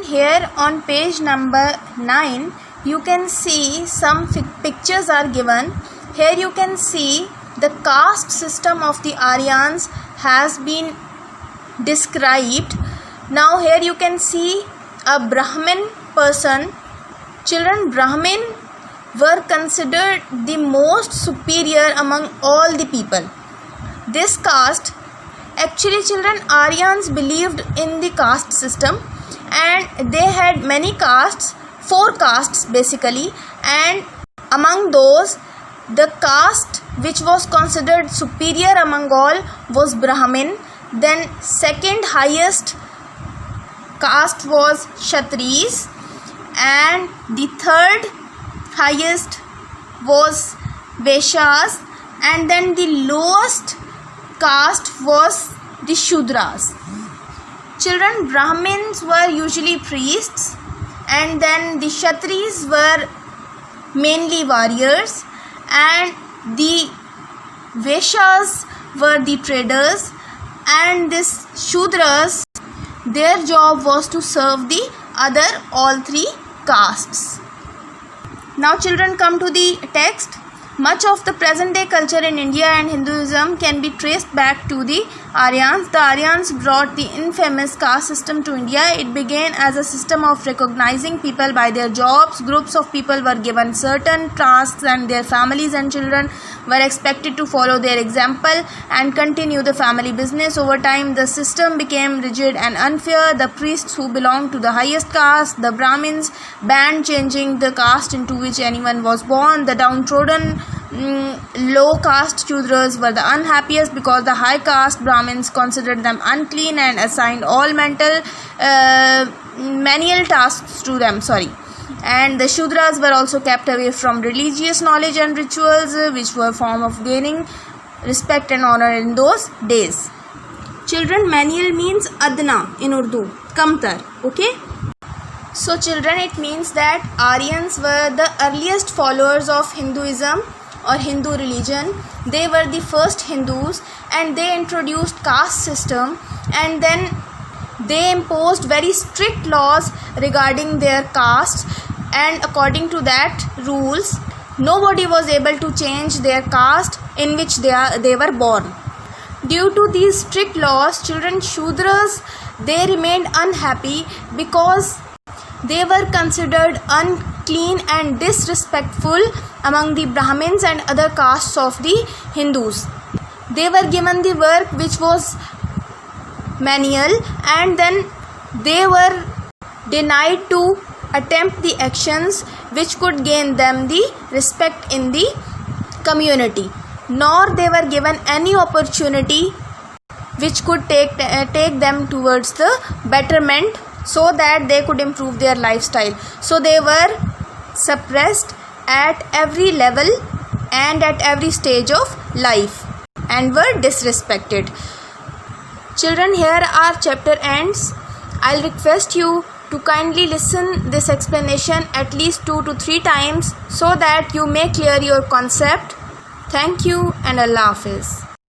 here on page number 9 you can see some pictures are given. Here you can see the caste system of the Aryans has been described. Now here you can see a Brahmin person. Children, Brahmin were considered the most superior among all the people. This caste, actually children, Aryans believed in the caste system and they had many castes, 4 castes basically, and among those the caste which was considered superior among all was Brahmin. Then second highest caste was Kshatriyas, and the third highest was Vaishyas, and then the lowest caste was the Shudras. Children, Brahmins were usually priests, and then the Kshatriyas were mainly warriors, and the Vaishyas were the traders, and this Shudras, their job was to serve the other all 3 castes. Now children, come to the text. Much of the present day culture in India and Hinduism can be traced back to the Aryans. The Aryans brought the infamous caste system to India. It began as a system of recognizing people by their jobs. Groups of people were given certain tasks and their families and children were expected to follow their example and continue the family business. Over time, the system became rigid and unfair. The priests who belonged to the highest caste, the Brahmins, banned changing the caste into which anyone was born. The downtrodden low caste Shudras were the unhappiest because the high caste Brahmins considered them unclean and assigned all menial tasks to them. And the Shudras were also kept away from religious knowledge and rituals, which were a form of gaining respect and honor in those days. Children, menial means adna in Urdu, kamtar. Okay. So children, it means that Aryans were the earliest followers of Hinduism or Hindu religion. They were the first Hindus and they introduced caste system, and then they imposed very strict laws regarding their castes, and according to that rules nobody was able to change their caste in which they were born. Due to these strict laws, children, Shudras, they remained unhappy because they were considered unclean and disrespectful among the Brahmins and other castes of the Hindus. They were given the work which was menial, and then they were denied to attempt the actions which could gain them the respect in the community, nor they were given any opportunity which could take them towards the betterment so that they could improve their lifestyle. So they were suppressed at every level and at every stage of life and were disrespected. Children, here our chapter ends. I'll request you to kindly listen this explanation at least 2 to 3 times so that you may clear your concept. Thank you and Allah Hafiz.